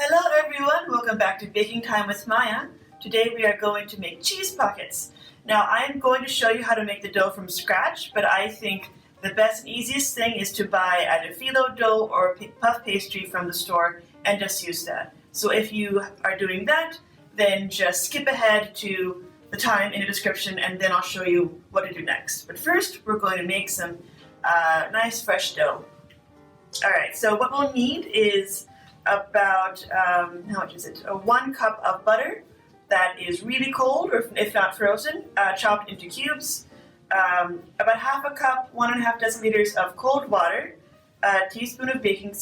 Hello everyone, welcome back to Baking Time with Maija. Today we are going to make cheese pockets. Now I am going to show you how to make the dough from scratch, but I think the best and easiest thing is to buy either phyllo dough or puff pastry from the store and just use that. So if you are doing that, then just skip ahead to the time in the description and then I'll show you what to do next. But first we're going to make some nice fresh dough. Alright, so what we'll need is about, how much is it? 1 cup of butter that is really cold, or if not frozen, chopped into cubes. About half a cup, 1.5 deciliters of cold water, a teaspoon of baking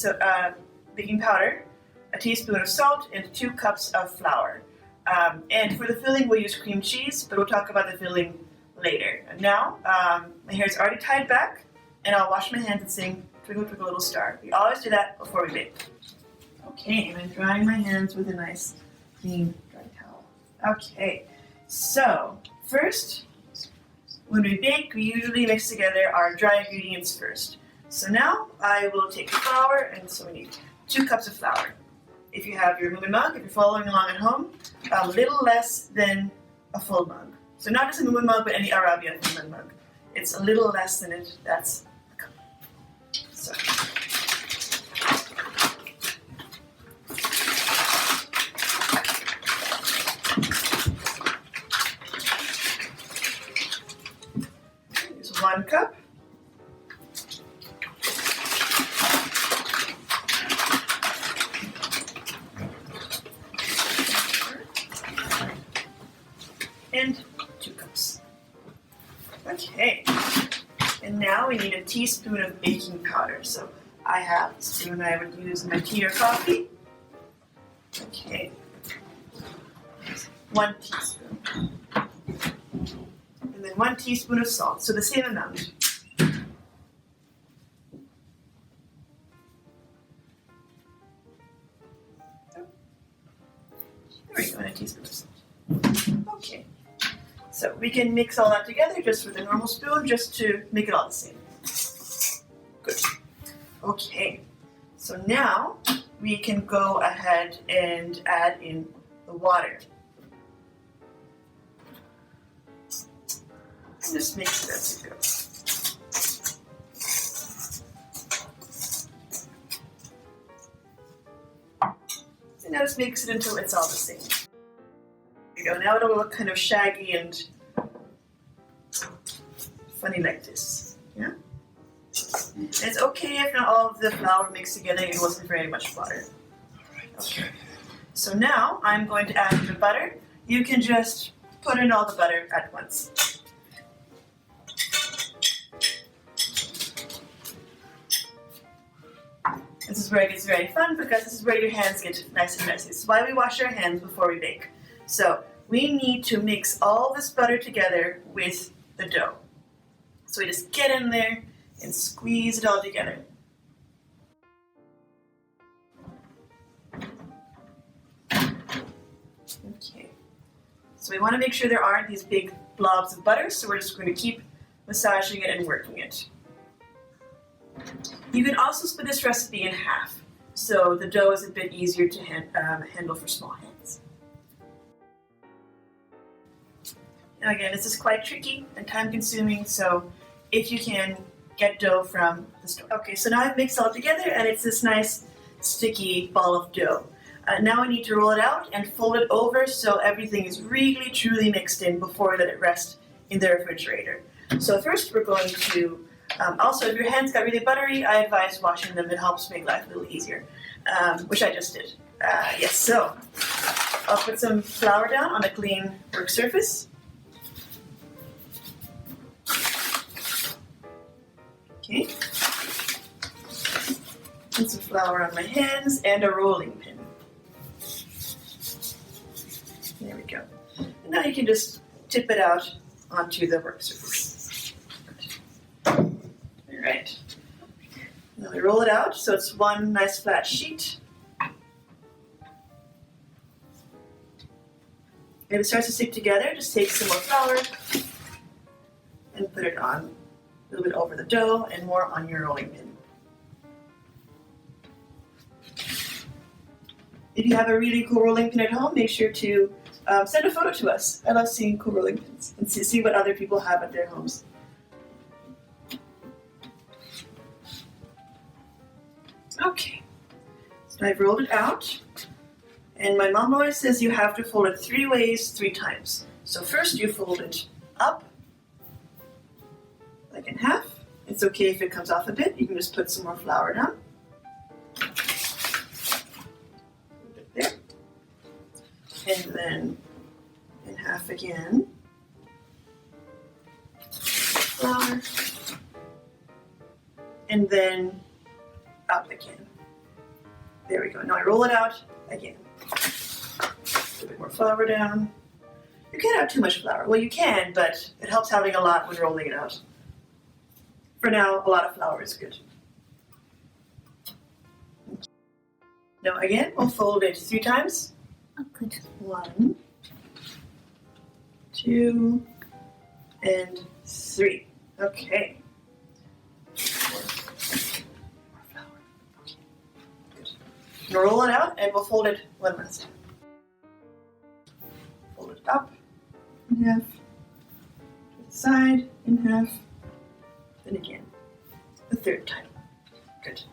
powder, a teaspoon of salt, and 2 cups of flour. And for the filling, we'll use cream cheese, but we'll talk about the filling later. And now, my hair is already tied back, and I'll wash my hands and sing Twinkle Twinkle Little Star. We always do that before we bake. Okay, I'm drying my hands with a nice clean dry towel. Okay, so first, when we bake, we usually mix together our dry ingredients first. So now I will take the flour, and so we need 2 cups of flour. If you have your Moomin mug, if you're following along at home, a little less than a full mug. So not just a Moomin mug, but any Arabia Moomin mug. It's a little less than it, that's a cup. So. Here's 1 cup. And 2 cups. Okay, and now we need a teaspoon of baking powder. So I have the spoon I would use in my tea or coffee. Okay, 1 teaspoon. And then 1 teaspoon of salt, so the same amount. There we go, and a teaspoon of salt. Okay. So we can mix all that together just with a normal spoon just to make it all the same. Good. Okay, so now we can go ahead and add in the water. And just mix it as it goes. And now just mix it until it's all the same. There you go. Now it'll look kind of shaggy and funny like this. Yeah? And it's okay if not all of the flour mixed together and it wasn't very much butter. Okay. So now I'm going to add the butter. You can just put in all the butter at once. This is where it gets very fun because this is where your hands get nice and messy. This is why we wash our hands before we bake. So we need to mix all this butter together with the dough. So we just get in there and squeeze it all together. Okay. So we want to make sure there aren't these big blobs of butter, so we're just going to keep massaging it and working it. You can also split this recipe in half, so the dough is a bit easier to handle for small hands. Now again, this is quite tricky and time consuming, so if you can, get dough from the store. Okay, so now I've mixed all together and it's this nice sticky ball of dough. Now I need to roll it out and fold it over so everything is really truly mixed in before we let it rest in the refrigerator. So first we're going to, also if your hands got really buttery, I advise washing them. It helps make life a little easier, which I just did. Yes, so I'll put some flour down on a clean work surface. Okay. And some flour on my hands and a rolling pin. There we go. And now you can just tip it out onto the work surface. All right. Now we roll it out so it's one nice flat sheet. If it starts to stick together, just take some more flour and put it on a little bit over the dough and more on your rolling pin. If you have a really cool rolling pin at home, make sure to send a photo to us. I love seeing cool rolling pins and see what other people have at their homes. Okay, so I've rolled it out. And my mom always says you have to fold it 3 ways, 3 times. So first you fold it up, like in half. It's okay if it comes off a bit. You can just put some more flour down. Put it there. And then in half again. Flour. And then up again. There we go. Now I roll it out again. Put a bit more flour down. You can't have too much flour. Well, you can, but it helps having a lot when rolling it out. For now, a lot of flour is good. Now again, we'll fold it 3 times. Oh, good. 1, 2, and 3. Okay. More flour. Okay. Good. Now roll it out, and we'll fold it 1 last time. Fold it up in half, to the side in half, then again, the 3rd time. Good.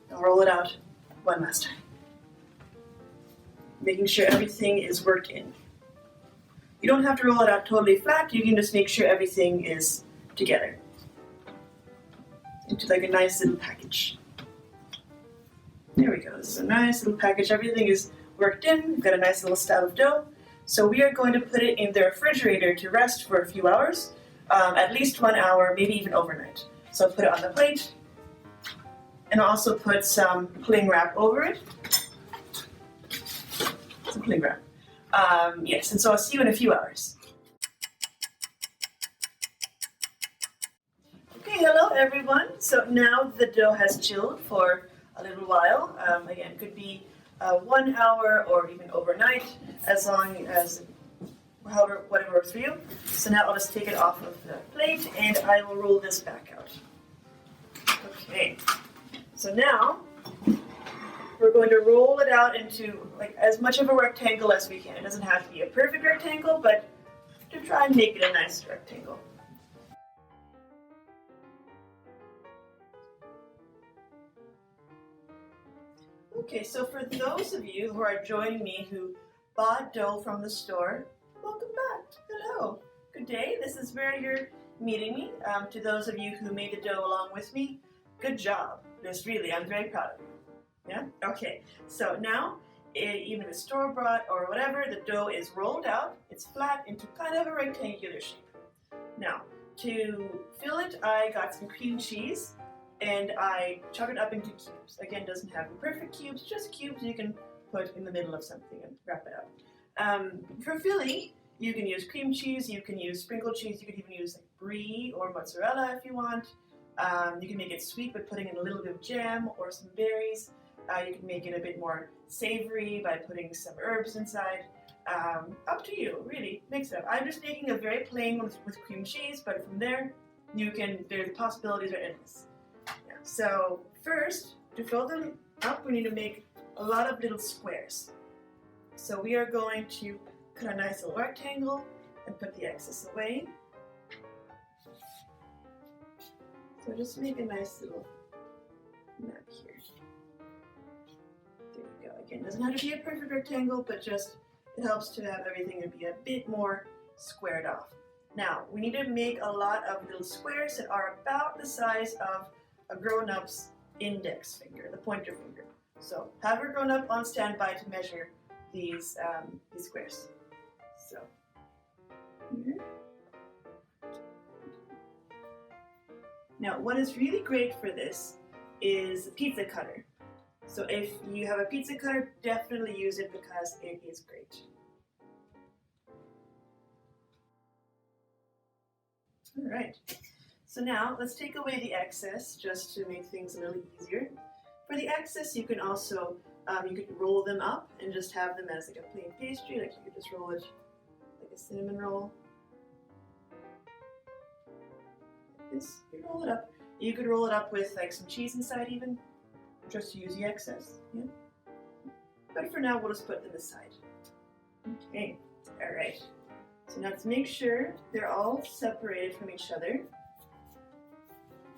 Now roll it out 1 last time. Making sure everything is worked in. You don't have to roll it out totally flat, you can just make sure everything is together. Into like a nice little package. There we go, this is a nice little package. Everything is worked in, we've got a nice little stab of dough. So we are going to put it in the refrigerator to rest for a few hours, at least 1 hour, maybe even overnight. So put it on the plate, and also put some cling wrap over it. Some cling wrap. Yes, and so I'll see you in a few hours. Okay, hello everyone. So now the dough has chilled for a little while. Again, could be 1 hour or even overnight, as long as whatever works for you. So now I'll just take it off of the plate and I will roll this back out. Okay, so now we're going to roll it out into like as much of a rectangle as we can. It doesn't have to be a perfect rectangle, but to try and make it a nice rectangle. Okay, so for those of you who are joining me who bought dough from the store, welcome back. Hello. Good day. This is where you're meeting me. To those of you who made the dough along with me, good job. Just really, I'm very proud of you. Yeah? Okay, so now, even if it's store-bought or whatever, the dough is rolled out. It's flat into kind of a rectangular shape. Now, to fill it, I got some cream cheese. And I chop it up into cubes. Again, doesn't have perfect cubes, just cubes you can put in the middle of something and wrap it up. For filling, you can use cream cheese, you can use sprinkled cheese, you could even use like brie or mozzarella if you want. You can make it sweet by putting in a little bit of jam or some berries. You can make it a bit more savory by putting some herbs inside. Up to you, really, mix it up. I'm just making a very plain one with cream cheese, but from there, the possibilities are endless. So first, to fill them up, we need to make a lot of little squares. So we are going to cut a nice little rectangle and put the excess away. So just make a nice little map here. There you go. Again, doesn't have to be a perfect rectangle, but just it helps to have everything be a bit more squared off. Now, we need to make a lot of little squares that are about the size of a grown-up's index finger, the pointer finger. So have your grown-up on standby to measure these squares. So here. Now, what is really great for this is a pizza cutter. So if you have a pizza cutter, definitely use it because it is great. All right. So now let's take away the excess just to make things a little easier. For the excess, you can also you could roll them up and just have them as like a plain pastry. Like you could just roll it like a cinnamon roll. Like this, you roll it up. You could roll it up with like some cheese inside even. just use the excess. Yeah. But for now, we'll just put them aside. Okay, all right. So now let's make sure they're all separated from each other.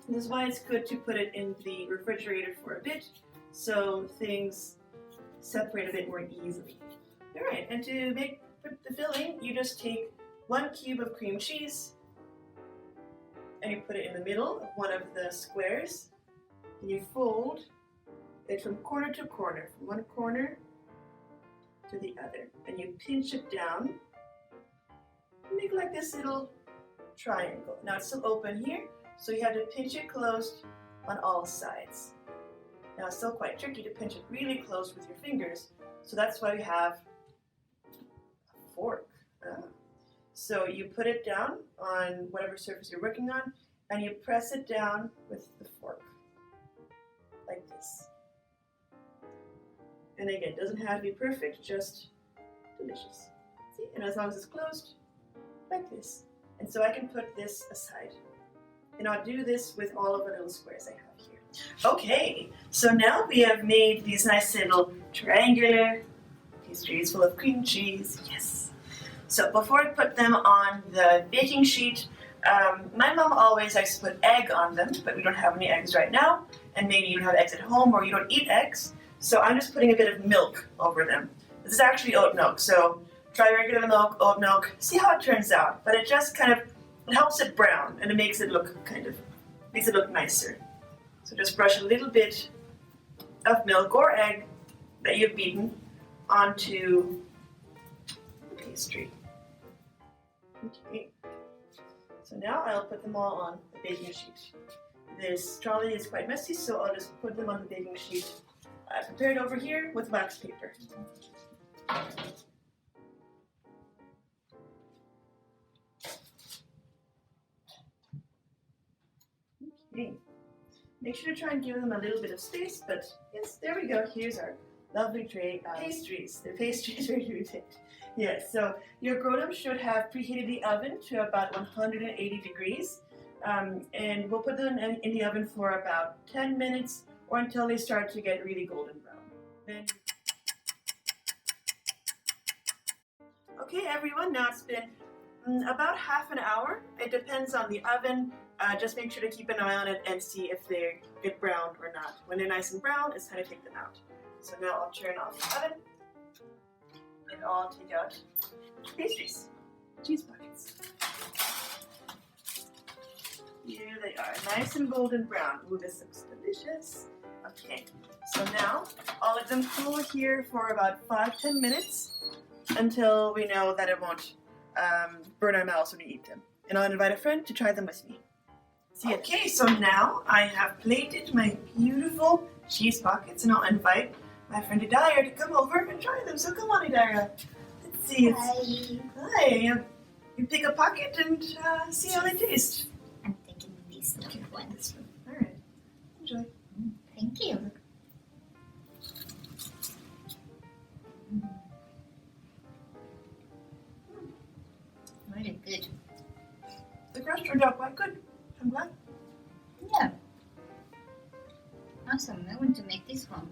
This is why it's good to put it in the refrigerator for a bit, so things separate a bit more easily. All right, and to make the filling, you just take 1 cube of cream cheese, and you put it in the middle of one of the squares, and you fold it from corner to corner, from one corner to the other, and you pinch it down, make like this little triangle. Now it's still open here, so you have to pinch it closed on all sides. Now it's still quite tricky to pinch it really close with your fingers, so that's why we have a fork. So you put it down on whatever surface you're working on, and you press it down with the fork, like this. And again, it doesn't have to be perfect, just delicious. See, and as long as it's closed, like this. And so I can put this aside. And I'll do this with all of the little squares I have here. Okay, so now we have made these nice little triangular pastries full of cream cheese. Yes. So before I put them on the baking sheet, my mom always likes to put egg on them, but we don't have any eggs right now. And maybe you don't have eggs at home or you don't eat eggs. So I'm just putting a bit of milk over them. This is actually oat milk, so try regular milk, oat milk, see how it turns out. But it just kind of it helps it brown and it makes it look nicer. So just brush a little bit of milk or egg that you've beaten onto the pastry. Okay. So now I'll put them all on the baking sheet. This trolley is quite messy, so I'll just put them on the baking sheet. I prepared over here with wax paper. Okay. Make sure to try and give them a little bit of space, but yes, there we go. Here's our lovely tray of pastries. The pastries are ready to be baked. Yes, so your grown-ups should have preheated the oven to about 180 degrees. And we'll put them in the oven for about 10 minutes or until they start to get really golden brown. Then... Okay, everyone, now it's been about half an hour. It depends on the oven. Just make sure to keep an eye on it and see if they get browned or not. When they're nice and brown, it's time to take them out. So now I'll turn off the oven and I'll take out pastries, cheese buckets. Here they are, nice and golden brown. Ooh, this looks delicious. Okay, so now I'll let them cool here for about 5-10 minutes until we know that it won't burn our mouths when we eat them. And I'll invite a friend to try them with me. See, okay, so now I have plated my beautiful cheese pockets and I'll invite my friend Idira to come over and try them. So come on, Idira. Let's see. Hi. Hi. You pick a pocket and see how they taste. I'm taking this one. This one. All right. Enjoy. Thank you. Really good. The crust turned out quite good. I'm glad. Yeah. Awesome. I want to make this one.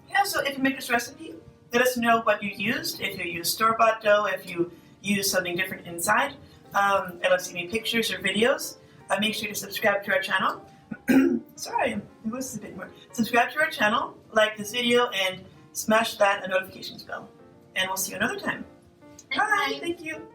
Yeah, so if you make this recipe, let us know what you used. If you use store-bought dough, if you use something different inside. And let's see any pictures or videos. Make sure to subscribe to our channel. Sorry, it was a bit more. Subscribe to our channel, like this video, and smash that notifications bell. And we'll see you another time. Bye. Thank you.